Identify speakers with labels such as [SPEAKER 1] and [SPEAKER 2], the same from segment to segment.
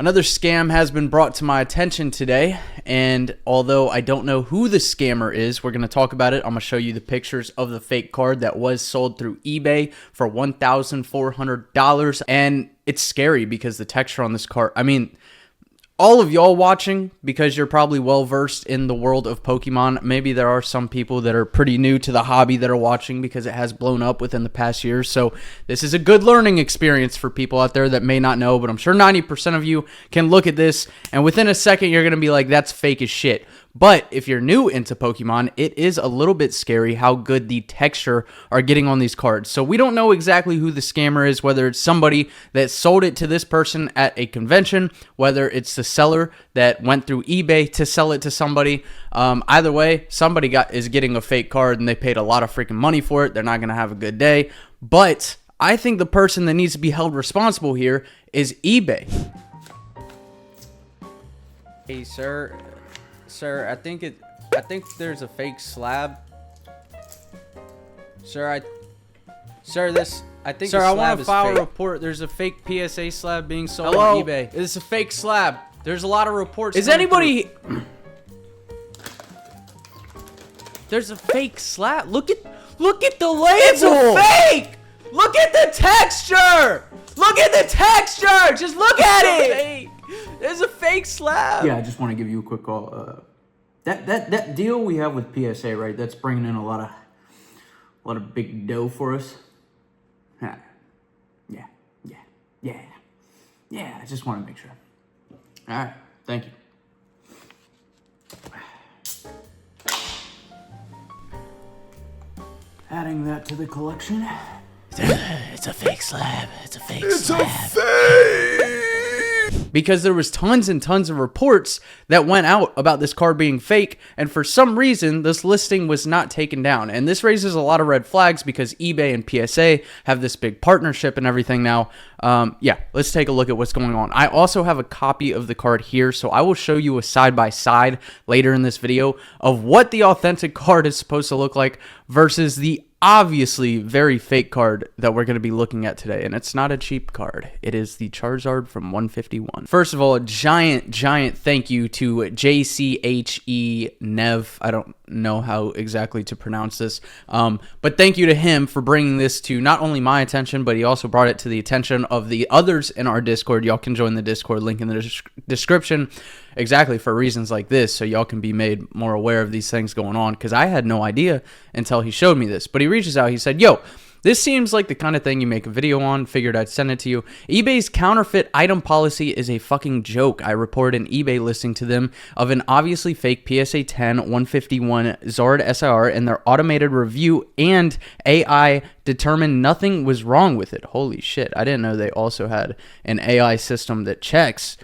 [SPEAKER 1] Another scam has been brought to my attention today, and although I don't know who the scammer is, we're going to talk about it. I'm going to show you the pictures of the fake card that was sold through eBay for $1,400, and it's scary because the texture on this card, I mean, all of y'all watching, because you're probably well versed in the world of Pokemon, maybe there are some people that are pretty new to the hobby that are watching because it has blown up within the past year. So this is a good learning experience for people out there that may not know, but I'm sure 90% of you can look at this and within a second you're going to be like, that's fake as shit. But if you're new into Pokemon, it is a little bit scary how good the texture are getting on these cards. So we don't know exactly who the scammer is, whether it's somebody that sold it to this person at a convention, whether it's the seller that went through eBay to sell it to somebody. Either way, somebody is getting a fake card and they paid a lot of freaking money for it. They're not going to have a good day. But I think the person that needs to be held responsible here is eBay. Hey, sir, I think there's a fake slab. Sir, I think I want to file a report. There's a fake PSA slab being sold on eBay. It's a fake slab. There's a lot of reports. Is anybody? There's a fake slab. Look at the label. It's a fake. Look at the texture. Look at the texture. Just look at it. There's a fake slab.
[SPEAKER 2] Yeah, I just want to give you a quick call. That deal we have with PSA, right? That's bringing in a lot of big dough for us. Yeah. I just want to make sure. All right, thank you. Adding that to the collection.
[SPEAKER 1] It's a fake slab. It's a fake slab. Because there was tons and tons of reports that went out about this card being fake, and for some reason this listing was not taken down, and this raises a lot of red flags because eBay and PSA have this big partnership and everything now. Yeah, let's take a look at what's going on. I also have a copy of the card here, so I will show you a side-by-side later in this video of what the authentic card is supposed to look like versus the obviously very fake card that we're going to be looking at today. And it's not a cheap card. It is the Charizard from 151. First of all, a giant thank you to JCHE Nev. I don't know how exactly to pronounce this, but thank you to him for bringing this to not only my attention, but he also brought it to the attention of the others in our Discord. Y'all can join the Discord, link in the description, exactly for reasons like this, so y'all can be made more aware of these things going on, because I had no idea until he showed me this. But he reaches out, he said, yo, this seems like the kind of thing you make a video on. Figured I'd send it to you. eBay's counterfeit item policy is a fucking joke. I reported an eBay listing to them of an obviously fake PSA 10 151 Zard SIR, and their automated review and AI determined nothing was wrong with it. Holy shit, I didn't know they also had an AI system that checks.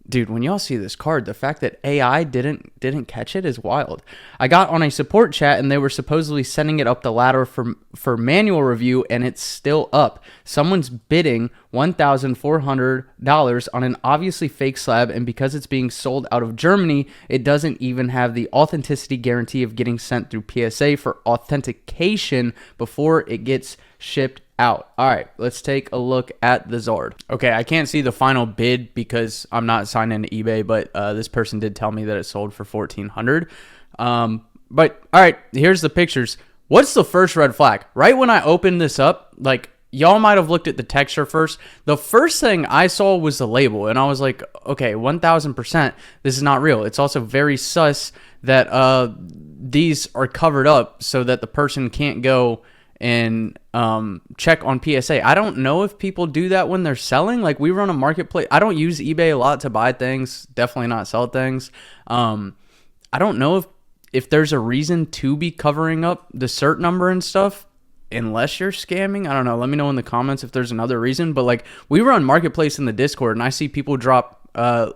[SPEAKER 1] Dude, when y'all see this card, the fact that AI didn't catch it is wild. I got on a support chat and they were supposedly sending it up the ladder for manual review, and it's still up. Someone's bidding $1,400 on an obviously fake slab, and because it's being sold out of Germany, it doesn't even have the authenticity guarantee of getting sent through PSA for authentication before it gets shipped out. All right, let's take a look at the Zard. Okay, I can't see the final bid because I'm not signed into eBay, but this person did tell me that it sold for $1,400. But all right, here's the pictures. What's the first red flag? Right when I opened this up, like, y'all might have looked at the texture first. The first thing I saw was the label, and I was like, okay, 1000%, this is not real. It's also very sus that these are covered up so that the person can't go and check on PSA. I don't know if people do that when they're selling. Like, we run a marketplace. I don't use eBay a lot to buy things, definitely not sell things. I don't know if there's a reason to be covering up the cert number and stuff, unless you're scamming. I don't know. Let me know in the comments if there's another reason. But like, we run marketplace in the Discord, and I see people drop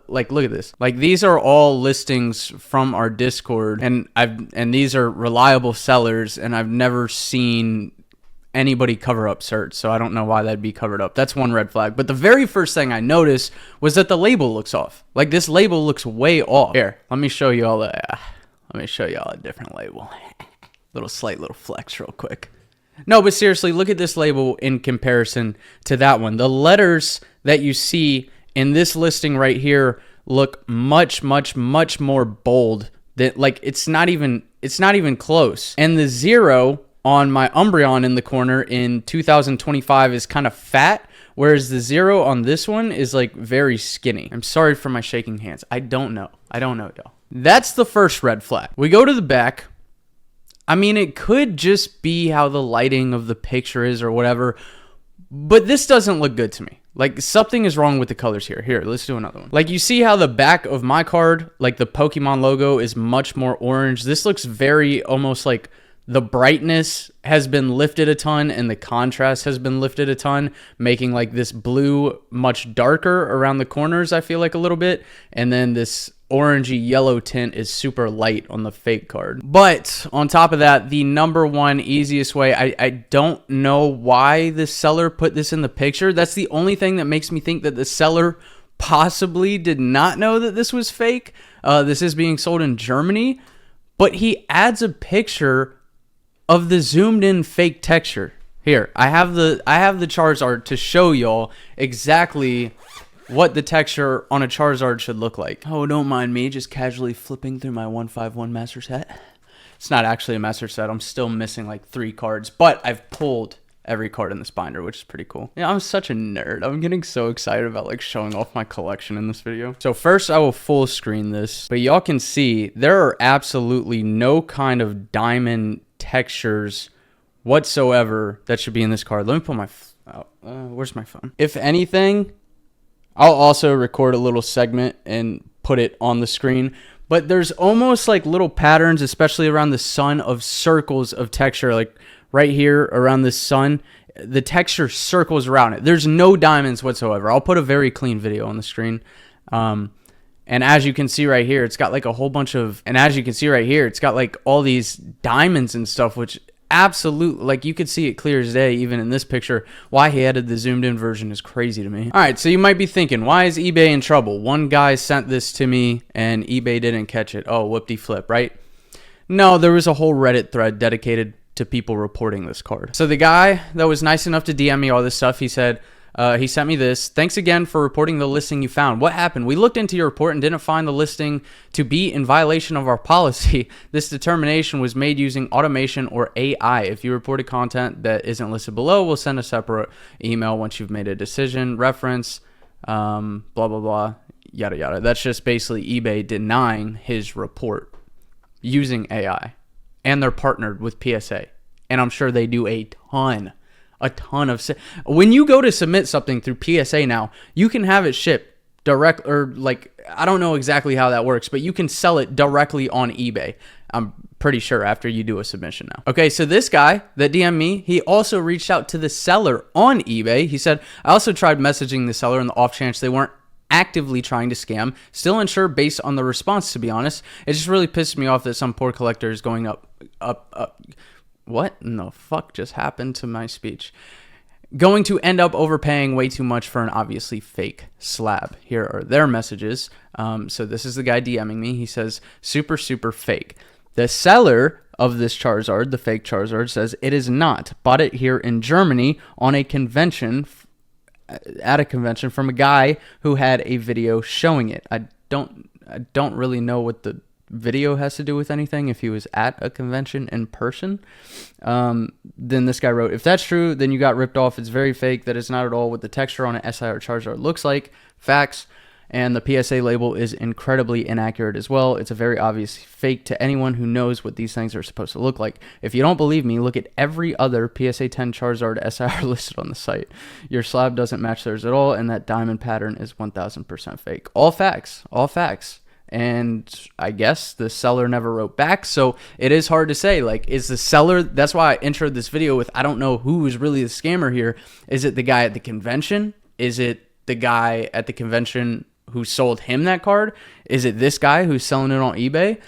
[SPEAKER 1] like, look at this. Like, these are all listings from our Discord, and these are reliable sellers, and I've never seen anybody cover up certs, so I don't know why that'd be covered up. That's one red flag. But the very first thing I noticed was that the label looks off. Like, this label looks way off. Here, let me show you all a different label. Slight little flex real quick. No, but seriously, look at this label in comparison to that one. The letters that you see in this listing right here look much more bold. That, like, it's not even close. And the 0 on my Umbreon in the corner in 2025 is kind of fat, whereas the 0 on this one is like very skinny. I'm sorry for my shaking hands. I don't know, y'all. That's the first red flag. We go to the back. I mean, it could just be how the lighting of the picture is or whatever, but this doesn't look good to me. Like, something is wrong with the colors here. Here, let's do another one. Like, you see how the back of my card, like the Pokemon logo, is much more orange. This looks very almost like the brightness has been lifted a ton and the contrast has been lifted a ton, making like this blue much darker around the corners, I feel like, a little bit. And then this orangey yellow tint is super light on the fake card. But on top of that, the number one easiest way, I don't know why the seller put this in the picture. That's the only thing that makes me think that the seller possibly did not know that this was fake. This is being sold in Germany, but he adds a picture of the zoomed in fake texture. Here, I have the Charizard to show y'all exactly what the texture on a Charizard should look like. Oh, don't mind me just casually flipping through my 151 Master Set. It's not actually a Master Set. I'm still missing like 3 cards, but I've pulled every card in this binder, which is pretty cool. Yeah, I'm such a nerd. I'm getting so excited about like showing off my collection in this video. So first I will full screen this, but y'all can see there are absolutely no kind of diamond textures whatsoever that should be in this card. Let me pull my where's my phone? If anything, I'll also record a little segment and put it on the screen, but there's almost like little patterns, especially around the sun, of circles of texture. Like right here around the sun, the texture circles around it. There's no diamonds whatsoever. I'll put a very clean video on the screen. And as you can see right here, it's got like a whole bunch of, and as you can see right here, it's got like all these diamonds and stuff, which absolutely, like, you could see it clear as day even in this picture. Why he added the zoomed in version is crazy to me. All right, so you might be thinking, why is eBay in trouble? One guy sent this to me and eBay didn't catch it. Oh, whoop-de-flip, right? No, there was a whole Reddit thread dedicated to people reporting this card. So the guy that was nice enough to DM me all this stuff, he said, he sent me this. Thanks again for reporting the listing you found. What happened? We looked into your report and didn't find the listing to be in violation of our policy. This determination was made using automation or AI. If you reported content that isn't listed below, we'll send a separate email once you've made a decision. Reference, blah, blah, blah, yada, yada. That's just basically eBay denying his report using AI. And they're partnered with PSA. And I'm sure they do a ton of when you go to submit something through PSA now, you can have it shipped direct, or like, I don't know exactly how that works, but you can sell it directly on eBay. I'm pretty sure after you do a submission now. Okay, so this guy that DM'd me, he also reached out to the seller on eBay. He said, I also tried messaging the seller in the off chance they weren't actively trying to scam. Still unsure based on the response, to be honest. It just really pissed me off that some poor collector is going up. What in the fuck just happened to my speech? Going to end up overpaying way too much for an obviously fake slab. Here are their messages. So this is the guy DMing me. He says, super fake. The seller of this Charizard, the fake Charizard, says it is not. Bought it here in Germany on a convention, at a convention from a guy who had a video showing it. I don't really know what the video has to do with anything if he was at a convention in person. Then this guy wrote, if that's true, then you got ripped off. It's very fake. That is not at all what the texture on an SIR Charizard looks like. Facts. And the PSA label is incredibly inaccurate as well. It's a very obvious fake to anyone who knows what these things are supposed to look like. If you don't believe me, look at every other PSA 10 Charizard SIR listed on the site. Your slab doesn't match theirs at all, and that diamond pattern is 1000% fake. All facts. All facts. And I guess the seller never wrote back, so it is hard to say, like, is the seller, that's why I introed this video with, I don't know who is really the scammer here. Is it the guy at the convention? Is it the guy at the convention who sold him that card? Is it this guy who's selling it on eBay?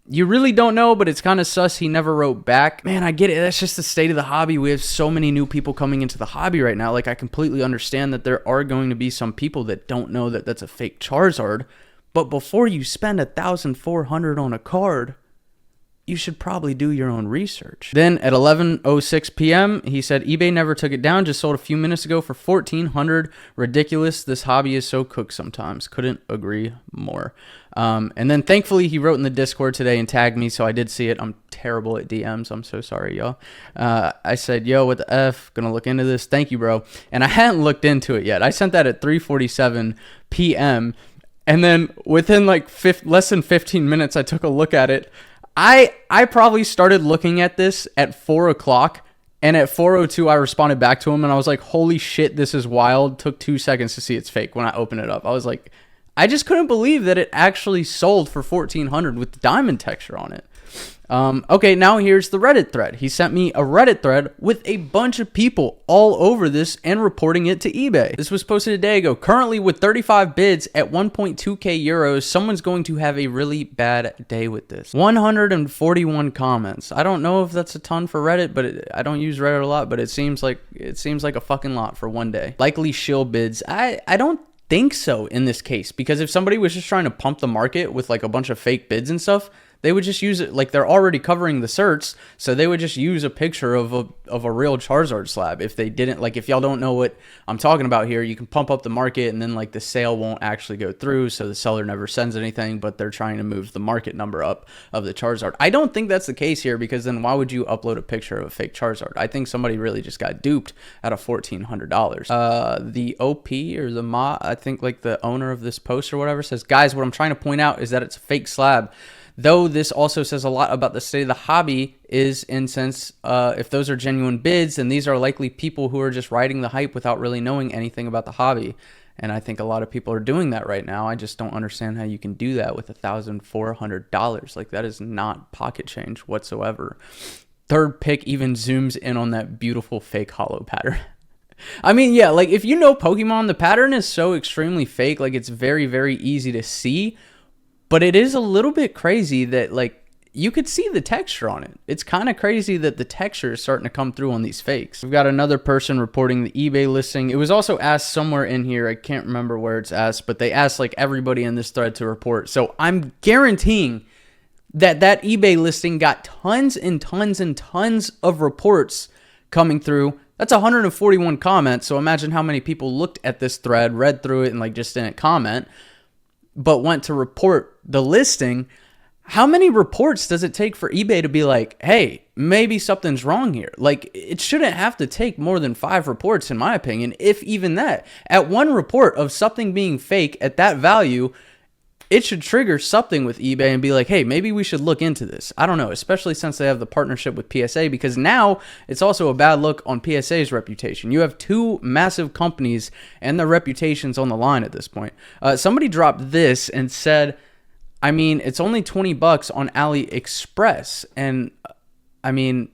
[SPEAKER 1] You really don't know, but it's kind of sus he never wrote back. Man, I get it. That's just the state of the hobby. We have so many new people coming into the hobby right now. Like, I completely understand that there are going to be some people that don't know that that's a fake Charizard. But before you spend $1,400 on a card, you should probably do your own research. Then at 11:06 p.m., he said, eBay never took it down, just sold a few minutes ago for $1,400. Ridiculous. This hobby is so cooked sometimes. Couldn't agree more. And then thankfully he wrote in the Discord today and tagged me, so I did see it. I'm terrible at DMs. I'm so sorry, y'all. I said, yo, what the F? Gonna look into this. Thank you, bro. And I hadn't looked into it yet. I sent that at 3:47 p.m. And then within like less than 15 minutes, I took a look at it. I probably started looking at this at 4 o'clock, and at 4:02 I responded back to him, and I was like, holy shit, this is wild. Took 2 seconds to see it's fake when I opened it up. I was like, I just couldn't believe that it actually sold for $1,400 with the diamond texture on it. Okay, now here's the Reddit thread. He sent me a Reddit thread with a bunch of people all over this and reporting it to eBay. This was posted a day ago. Currently, with 35 bids at 1.2k euros, someone's going to have a really bad day with this. 141 comments. I don't know if that's a ton for Reddit, but I don't use Reddit a lot, but it seems like a fucking lot for one day. Likely shill bids. I don't think so in this case, because if somebody was just trying to pump the market with like a bunch of fake bids and stuff, they would just use it, like they're already covering the certs, so they would just use a picture of a real Charizard slab. If they didn't, like, if y'all don't know what I'm talking about here, you can pump up the market and then like the sale won't actually go through, so the seller never sends anything, but they're trying to move the market number up of the Charizard. I don't think that's the case here, because then why would you upload a picture of a fake Charizard? I think somebody really just got duped out of $1,400. The OP or the Ma, I think like the owner of this post or whatever, says, guys, what I'm trying to point out is that it's a fake slab. Though this also says a lot about the state of the hobby is in sense, if those are genuine bids, then these are likely people who are just riding the hype without really knowing anything about the hobby. And I think a lot of people are doing that right now. I just don't understand how you can do that with $1,400. Like, that is not pocket change whatsoever. Third pick even zooms in on that beautiful fake hollow pattern. I mean, yeah, like if you know Pokemon, the pattern is so extremely fake. Like, it's very, very easy to see. But it is a little bit crazy that, like, you could see the texture on it. It's kind of crazy that the texture is starting to come through on these fakes. We've got another person reporting the eBay listing. It was also asked somewhere in here. I can't remember where it's asked, but they asked, like, everybody in this thread to report. So I'm guaranteeing that eBay listing got tons and tons and tons of reports coming through. That's 141 comments. So imagine how many people looked at this thread, read through it, and, like, just didn't comment, but went to report the listing. How many reports does it take for eBay to be like, hey, maybe something's wrong here? Like, it shouldn't have to take more than 5 reports, in my opinion, if even that. At one report of something being fake at that value, it should trigger something with eBay and be like, hey, maybe we should look into this. I don't know, especially since they have the partnership with PSA, because now it's also a bad look on PSA's reputation. You have 2 massive companies and their reputations on the line at this point. Somebody dropped this and said, I mean, it's only $20 on AliExpress. And I mean,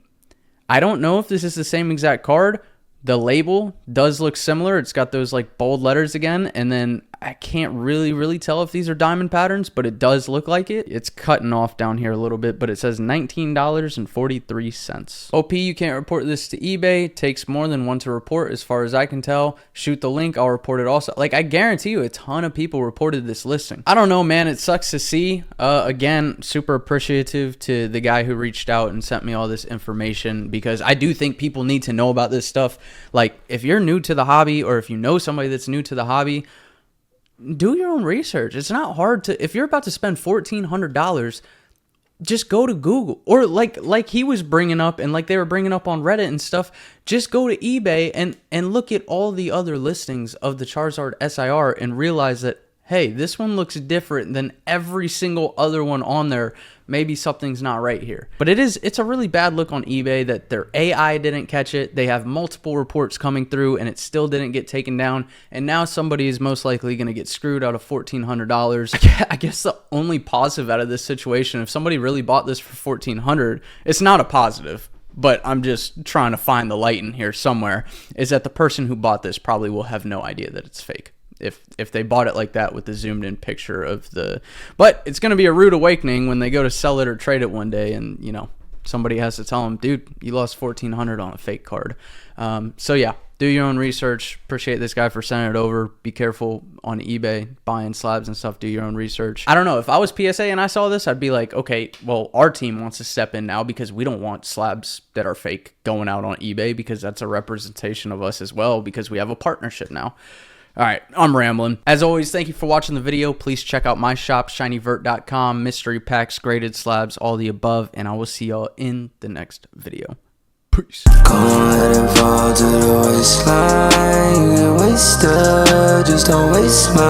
[SPEAKER 1] I don't know if this is the same exact card. The label does look similar. It's got those like bold letters again. And then I can't really tell if these are diamond patterns, but it does look like it. It's cutting off down here a little bit, but it says $19.43. OP, you can't report this to eBay. It takes more than one to report as far as I can tell. Shoot the link. I'll report it also. Like, I guarantee you a ton of people reported this listing. I don't know, man. It sucks to see. Again, super appreciative to the guy who reached out and sent me all this information, because I do think people need to know about this stuff. Like, if you're new to the hobby, or if you know somebody that's new to the hobby, do your own research. It's not hard to, if you're about to spend $1,400, just go to Google, or like he was bringing up, and like they were bringing up on Reddit and stuff, just go to eBay and look at all the other listings of the Charizard SIR and realize that, hey, this one looks different than every single other one on there. Maybe something's not right here. But it's a really bad look on eBay that their AI didn't catch it. They have multiple reports coming through and it still didn't get taken down. And now somebody is most likely going to get screwed out of $1,400. I guess the only positive out of this situation, if somebody really bought this for $1,400, it's not a positive, but I'm just trying to find the light in here somewhere, is that the person who bought this probably will have no idea that it's fake. If they bought it like that with the zoomed in picture of the, but it's going to be a rude awakening when they go to sell it or trade it one day, and you know, somebody has to tell them, dude, you lost $1,400 on a fake card. So yeah, do your own research. Appreciate this guy for sending it over. Be careful on eBay buying slabs and stuff. Do your own research. I don't know, if I was PSA and I saw this, I'd be like, okay, well, our team wants to step in now because we don't want slabs that are fake going out on eBay, because that's a representation of us as well, because we have a partnership now. All right, I'm rambling. As always, thank you for watching the video. Please check out my shop, shinyvert.com, mystery packs, graded slabs, all the above, and I will see y'all in the next video. Peace.
[SPEAKER 3] Go ahead and fall to the waistline. You get wasted, just don't waste my